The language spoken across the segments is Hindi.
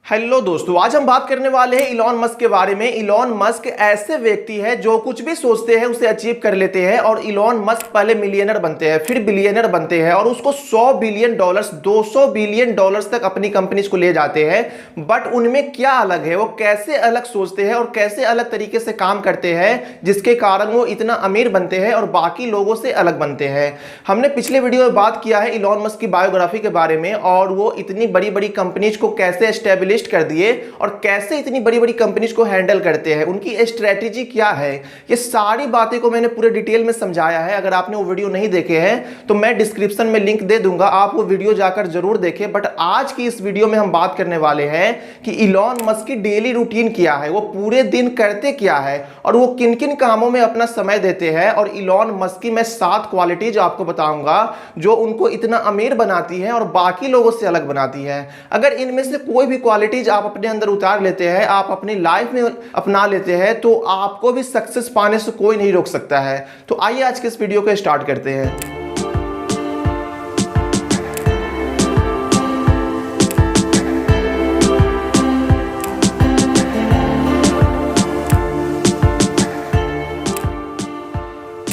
हेलो दोस्तों, आज हम बात करने वाले हैं इलॉन मस्क के बारे में। इलॉन मस्क ऐसे व्यक्ति है जो कुछ भी सोचते हैं उसे अचीव कर लेते हैं। और इलॉन मस्क पहले मिलियनर बनते हैं, फिर बिलियनर बनते हैं और उसको 100 बिलियन डॉलर्स 200 बिलियन डॉलर्स तक अपनी कंपनीज को ले जाते हैं। बट उनमें क्या अलग है, वो कैसे अलग सोचते हैं और कैसे अलग तरीके से काम करते हैं जिसके कारण वो इतना अमीर बनते हैं और बाकी लोगों से अलग बनते हैं। हमने पिछले वीडियो में बात किया है इलॉन मस्क की बायोग्राफी के बारे में और वो इतनी बड़ी बड़ी कंपनीज को कैसे एस्टेब्लिश कर दिए और कैसे इतनी बड़ी बड़ी कंपनीज को हैंडल करते हैं, उनकी स्ट्रेटेजी क्या है, ये सारी बातें को मैंने पूरे डिटेल में समझाया है। अगर आपने वो वीडियो नहीं देखे हैं तो मैं डिस्क्रिप्शन में लिंक दे दूंगा, आप वो वीडियो जाकर जरूर देखें। बट आज की इस वीडियो में हम बात करने वाले हैं कि इलॉन मस्क की डेली रूटीन क्या है, वो पूरे दिन करते क्या है और वो किन किन कामों में अपना समय देते हैं। और इलॉन मस्क की मैं 7 क्वालिटीज आपको बताऊंगा जो उनको इतना अमीर बनाती है और बाकी लोगों से अलग बनाती है। अगर इनमें से कोई भी क्वालिटी आप अपने अंदर उतार लेते हैं, आप अपनी लाइफ में अपना लेते हैं, तो आपको भी सक्सेस पाने से कोई नहीं रोक सकता है। तो आइए आज के इस वीडियो को स्टार्ट करते हैं।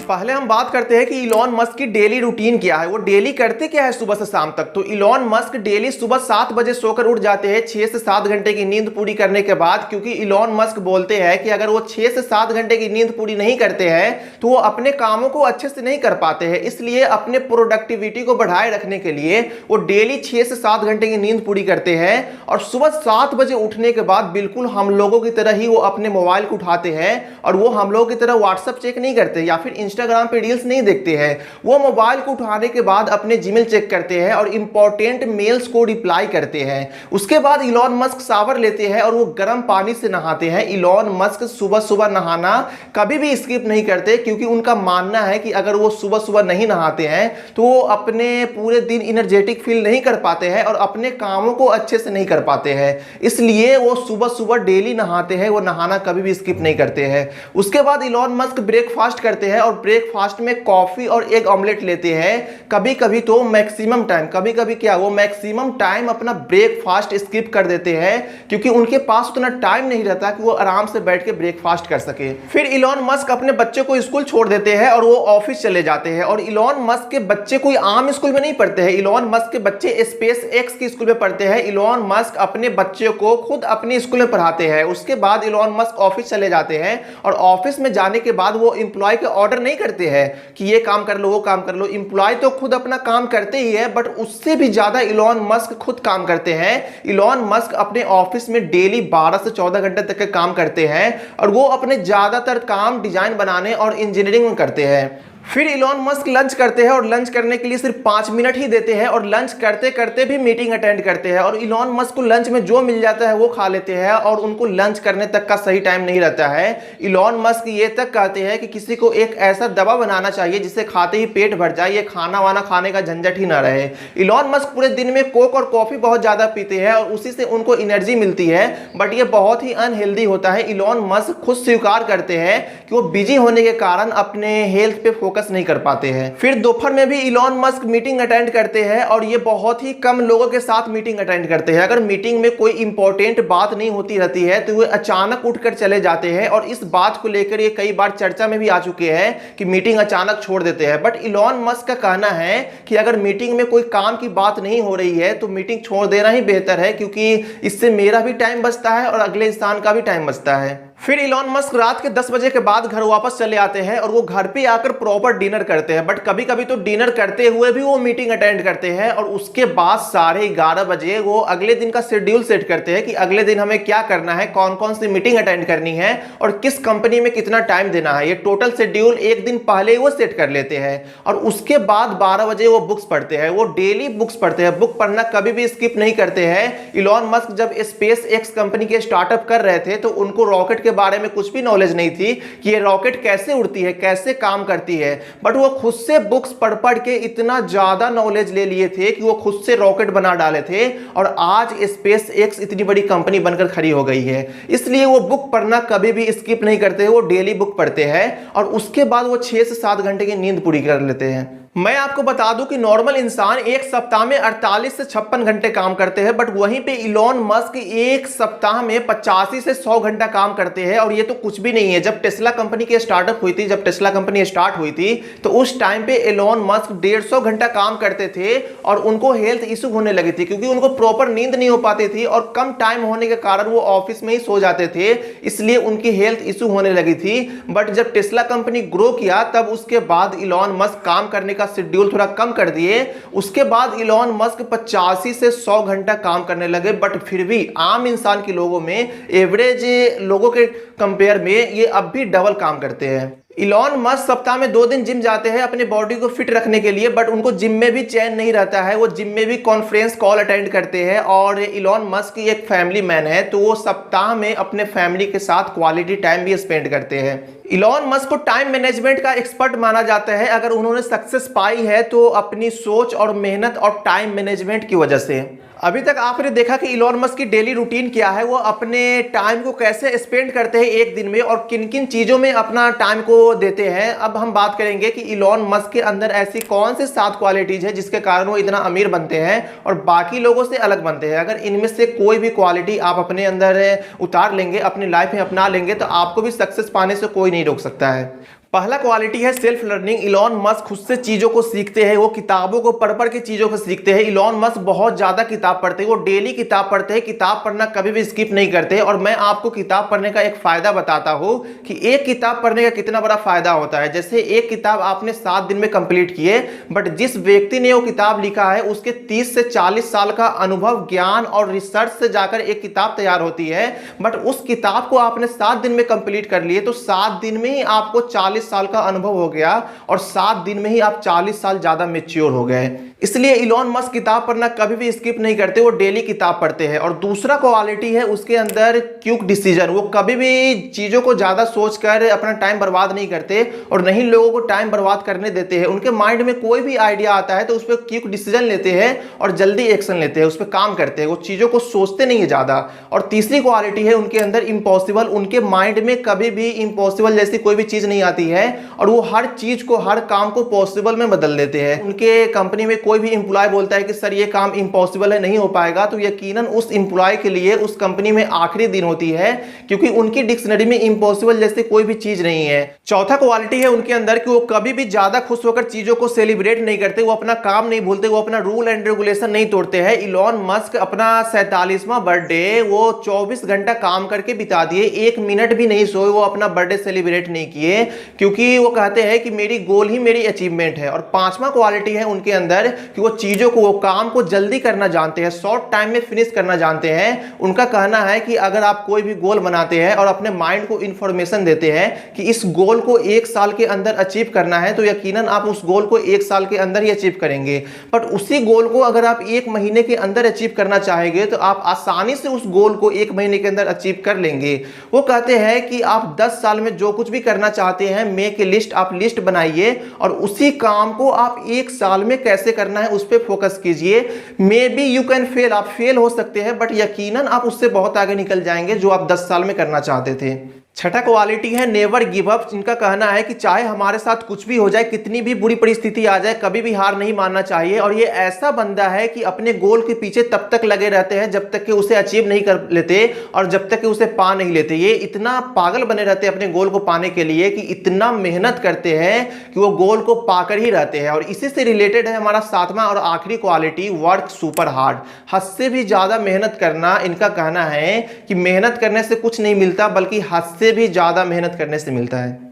पहले हम बात करते हैं कि इलॉन मस्क की डेली रूटीन क्या है, वो डेली करते क्या है सुबह से शाम तक। तो इलॉन मस्क डेली सुबह 7 बजे सोकर उठ जाते हैं 6 से 7 घंटे की नींद पूरी करने के बाद, क्योंकि इलॉन मस्क बोलते हैं कि अगर वो 6 से 7 घंटे की नींद पूरी नहीं करते हैं तो वो अपने कामों को अच्छे से नहीं कर पाते हैं। इसलिए अपने प्रोडक्टिविटी को बढ़ाए रखने के लिए वो डेली 6 से 7 घंटे की नींद पूरी करते हैं। और सुबह 7 बजे उठने के बाद बिल्कुल हम लोगों की तरह ही वो अपने मोबाइल को उठाते हैं और वो हम लोगों की तरह व्हाट्सएप चेक नहीं करते या फिर इंस्टाग्राम पे रील्स नहीं देखते हैं। वो मोबाइल को उठाने के बाद अपने जीमेल चेक करते हैं और इंपॉर्टेंट मेल्स को रिप्लाई करते हैं। उसके बाद इलॉन मस्क शावर लेते हैं और वो गर्म पानी से नहाते हैं। इलॉन मस्क सुबह सुबह नहाना कभी भी स्किप नहीं करते, क्योंकि उनका मानना है कि अगर वो सुबह सुबह नहीं नहाते हैं तो वो अपने पूरे दिन एनर्जेटिक फील नहीं कर पाते हैं और अपने कामों को अच्छे से नहीं कर पाते हैं। इसलिए वो सुबह सुबह डेली नहाते हैं, वो नहाना कभी भी स्किप नहीं करते हैं। उसके बाद इलॉन मस्क ब्रेकफास्ट करते हैं और ब्रेकफास्ट में कॉफी और एग ऑमलेट लेते हैं। कभी कभी तो मैक्सिमम टाइम, कभी कभी क्या वो मैक्सिमम टाइम अपना ब्रेकफास्ट स्किप कर देते हैं, क्योंकि उनके पास उतना टाइम नहीं रहता कि वो आराम से बैठ के ब्रेकफास्ट कर सके। फिर इलॉन मस्क अपने बच्चे को स्कूल छोड़ देते हैं और वो ऑफिस चले जाते हैं। और इलॉन मस्क के बच्चे कोई आम स्कूल में नहीं पढ़ते हैं, इलॉन मस्क के बच्चे स्पेस एक्स की स्कूल में पढ़ते हैं। इलॉन मस्क अपने बच्चे को खुद अपने स्कूल में पढ़ाते हैं। उसके बाद इलॉन मस्क ऑफिस चले जाते हैं और ऑफिस में जाने के बाद वो एम्प्लॉय के ऑर्डर नहीं करते हैं कि ये काम कर लो वो काम कर लो। एम्प्लॉय तो खुद अपना काम करते ही है, बट उससे भी ज्यादा इलॉन मस्क खुद काम करते हैं। इलॉन मस्क अपने ऑफिस में डेली 12 से 14 घंटे तक के काम करते हैं और वो अपने ज्यादातर काम डिजाइन बनाने और इंजीनियरिंग में करते हैं। फिर इलॉन मस्क लंच करते हैं और लंच करने के लिए सिर्फ 5 मिनट ही देते हैं और लंच करते करते भी मीटिंग अटेंड करते हैं। और इलॉन मस्क को लंच में जो मिल जाता है वो खा लेते हैं और उनको लंच करने तक का सही टाइम नहीं रहता है। इलॉन मस्क ये तक कहते हैं कि किसी को एक ऐसा दवा बनाना चाहिए जिसे खाते ही पेट भर जाए, ये खाना वाना खाने का झंझट ही ना रहे। इलॉन मस्क पूरे दिन में कोक और कॉफी बहुत ज्यादा पीते हैं और उसी से उनको एनर्जी मिलती है, बट ये बहुत ही अनहेल्दी होता है। इलॉन मस्क खुद स्वीकार करते हैं कि वो बिजी होने के कारण अपने हेल्थ पे फोकस नहीं कर पाते हैं। फिर दोपहर में भी इलॉन मस्क मीटिंग अटेंड करते हैं और ये बहुत ही कम लोगों के साथ मीटिंग अटेंड करते हैं। अगर मीटिंग में कोई इंपॉर्टेंट बात नहीं होती रहती है तो वे अचानक उठकर चले जाते हैं और इस बात को लेकर ये कई बार चर्चा में भी आ चुके हैं कि मीटिंग अचानक छोड़ देते हैं। बट इलॉन मस्क का कहना है कि अगर मीटिंग में कोई काम की बात नहीं हो रही है तो मीटिंग छोड़ देना ही बेहतर है, क्योंकि इससे मेरा भी टाइम बचता है और अगले इंसान का भी टाइम बचता है। फिर इलॉन मस्क रात के 10 बजे के बाद घर वापस चले आते हैं और वो घर पे आकर प्रॉपर डिनर करते हैं। बट कभी कभी तो डिनर करते हुए भी वो मीटिंग अटेंड करते हैं और उसके बाद 11:30 बजे वो अगले दिन का शेड्यूल सेट करते हैं कि अगले दिन हमें क्या करना है, कौन कौन सी मीटिंग अटेंड करनी है और किस कंपनी में कितना टाइम देना है। ये टोटल शेड्यूल एक दिन पहले ही वो सेट कर लेते हैं। और उसके बाद 12 बजे वो बुक्स पढ़ते हैं, वो डेली बुक्स पढ़ते हैं, बुक पढ़ना कभी भी स्किप नहीं करते हैं। इलॉन मस्क जब स्पेस एक्स कंपनी के स्टार्टअप कर रहे थे तो उनको रॉकेट के बारे में कुछ भी नॉलेज नहीं थी कि ये रॉकेट कैसे उड़ती है, कैसे काम करती है। बट वो खुद से बुक्स पढ़ पढ़ के इतना ज्यादा नॉलेज ले लिए थे कि वो खुद से रॉकेट बना डाले थे और आज स्पेस एक्स इतनी बड़ी कंपनी बनकर खड़ी हो गई है। इसलिए वो बुक पढ़ना कभी भी स्किप नहीं करते, वो डेली बुक पढ़ते हैं और उसके बाद वो 6 से 7 घंटे की नींद पूरी कर लेते हैं। मैं आपको बता दूं कि नॉर्मल इंसान एक सप्ताह में 48 से 56 घंटे काम करते हैं, बट वहीं पे इलॉन मस्क एक सप्ताह में 85 से 100 घंटा काम करते हैं। और ये तो कुछ भी नहीं है। जब टेस्ला कंपनी की स्टार्टअप हुई थी, जब टेस्ला कंपनी स्टार्ट हुई थी, तो उस टाइम पे इलॉन मस्क 150 घंटा काम करते थे और उनको हेल्थ इशू होने लगी थी, क्योंकि उनको प्रॉपर नींद नहीं हो पाती थी और कम टाइम होने के कारण वो ऑफिस में ही सो जाते थे, इसलिए उनकी हेल्थ इशू होने लगी थी। बट जब टेस्ला कंपनी ग्रो किया, तब उसके बाद इलॉन मस्क काम करने का शेड्यूल थोड़ा कम कर दिए। उसके बाद इलॉन मस्क 85 से 100 घंटा काम करने लगे। बट फिर भी आम इंसान के लोगों में, एवरेज लोगों के कंपेयर में, ये अब भी डबल काम करते हैं। इलॉन मस्क सप्ताह में 2 दिन जिम जाते हैं अपने बॉडी को फिट रखने के लिए, बट उनको जिम में भी चैन नहीं रहता है। वो जिम में भी कॉन्फ्रेंस कॉल अटेंड करते हैं। और इलॉन मस्क एक फैमिली मैन है, तो वो सप्ताह में अपने फैमिली के साथ क्वालिटी टाइम भी स्पेंड करते हैं। इलॉन मस्क को टाइम मैनेजमेंट का एक्सपर्ट माना जाता है। अगर उन्होंने सक्सेस पाई है तो अपनी सोच और मेहनत और टाइम मैनेजमेंट की वजह से। अभी तक आपने देखा कि इलॉन मस्क की डेली रूटीन क्या है, वो अपने टाइम को कैसे स्पेंड करते हैं एक दिन में और किन किन चीज़ों में अपना टाइम को देते हैं। अब हम बात करेंगे कि इलॉन मस्क के अंदर ऐसी कौन से 7 क्वालिटीज है जिसके कारण वो इतना अमीर बनते हैं और बाकी लोगों से अलग बनते हैं। अगर इनमें से कोई भी क्वालिटी आप अपने अंदर उतार लेंगे, अपनी लाइफ में अपना लेंगे, तो आपको भी सक्सेस पाने से कोई नहीं रोक सकता है। पहला क्वालिटी है सेल्फ लर्निंग। इलॉन मस्क खुद से चीज़ों को सीखते हैं। वो किताबों को पढ़ पढ़ के चीज़ों को सीखते हैं। इलॉन मस्क बहुत ज़्यादा किताब पढ़ते हैं। वो डेली किताब पढ़ते हैं। किताब पढ़ना कभी भी स्किप नहीं करते। और मैं आपको किताब पढ़ने का एक फ़ायदा बताता हूँ कि एक किताब पढ़ने का कितना बड़ा फ़ायदा होता है। जैसे एक किताब आपने 7 दिन में कंप्लीट किए, बट जिस व्यक्ति ने वो किताब लिखा है उसके 30 से 40 साल का अनुभव, ज्ञान और रिसर्च से जाकर एक किताब तैयार होती है। बट उस किताब को आपने 7 दिन में कंप्लीट कर लिए, तो 7 दिन में ही आपको 40 साल का अनुभव हो गया और 7 दिन में ही आप 40 साल ज्यादा मैच्योर हो गए। इसलिए इलॉन मस्क किताब पढ़ना कभी भी स्किप नहीं करते। वो डेली किताब पढ़ते हैं। और दूसरा क्वालिटी है उसके अंदर क्विक डिसीजन। वो कभी भी चीजों को ज्यादा सोचकर अपना टाइम बर्बाद नहीं करते और नहीं लोगों को टाइम बर्बाद करने देते हैं। उनके माइंड में कोई भी आइडिया आता है तो उस पर क्विक डिसीजन लेते हैं और जल्दी एक्शन लेते हैं, उस पर काम करते हैं। वो चीजों को सोचते नहीं है ज्यादा। और तीसरी क्वालिटी है उनके अंदर इम्पॉसिबल। उनके माइंड में कभी भी इम्पॉसिबल जैसी कोई भी चीज नहीं आती है और वो हर चीज को, हर काम को पॉसिबल में बदल देते हैं। उनके कंपनी में कोई भी इंप्लॉय बोलता है कि सर ये काम इम्पॉसिबल है, नहीं हो पाएगा, तो यकीनन उस इंप्लॉय के लिए उस कंपनी में आखिरी दिन होती है, क्योंकि उनकी डिक्शनरी में इम्पॉसिबल जैसे कोई भी चीज नहीं है। चौथा क्वालिटी है उनके अंदर कि वो कभी भी ज्यादा खुश होकर चीजों को सेलिब्रेट नहीं करते। वो अपना काम नहीं भूलते। वो अपना रूल एंड रेगुलेशन नहीं तोड़ते हैं। इलॉन मस्क अपना 47वां बर्थडे वो 24 घंटा काम करके बिता दिए। 1 मिनट भी नहीं सोए। वो अपना बर्थडे सेलिब्रेट नहीं किए, क्योंकि वो कहते हैं कि मेरी गोल ही मेरी अचीवमेंट है। और 5वां क्वालिटी है उनके अंदर कि वो चीजों को, वो काम को जल्दी करना जानते हैं, शॉर्ट टाइम में फिनिश करना जानते हैं। उनका कहना है कि अगर आप कोई भी गोल बनाते हैं और अपने माइंड को इंफॉर्मेशन देते हैं कि इस गोल को 1 साल के अंदर अचीव करना है, तो यकीनन आप उस गोल को 1 साल के अंदर ही अचीव करेंगे। बट उसी गोल को अगर आप 1 महीने के अंदर अचीव करना चाहेंगे तो आप आसानी से उस गोल को 1 महीने के अंदर अचीव कर लेंगे। वो कहते हैं कि आप 10 साल में जो कुछ भी करना चाहते हैं, मेक ए लिस्ट, आप लिस्ट बनाइए और उसी काम को आप 1 साल में कैसे करना है उस पर फोकस कीजिए। May be you can fail, आप फेल हो सकते हैं, बट यकीनन आप उससे बहुत आगे निकल जाएंगे जो आप 10 साल में करना चाहते थे। छठा क्वालिटी है नेवर गिव अप। इनका कहना है कि चाहे हमारे साथ कुछ भी हो जाए, कितनी भी बुरी परिस्थिति आ जाए, कभी भी हार नहीं मानना चाहिए। और ये ऐसा बंदा है कि अपने गोल के पीछे तब तक लगे रहते हैं जब तक कि उसे अचीव नहीं कर लेते और जब तक कि उसे पा नहीं लेते। ये इतना पागल बने रहते हैं अपने गोल को पाने के लिए कि इतना मेहनत करते हैं कि वो गोल को पाकर ही रहते हैं। और इसी से रिलेटेड है हमारा 7वां और आखिरी क्वालिटी, वर्क सुपर हार्ड। हद से भी ज्यादा मेहनत करना। इनका कहना है कि मेहनत करने से कुछ नहीं मिलता, बल्कि हद से भी ज्यादा मेहनत करने से मिलता है।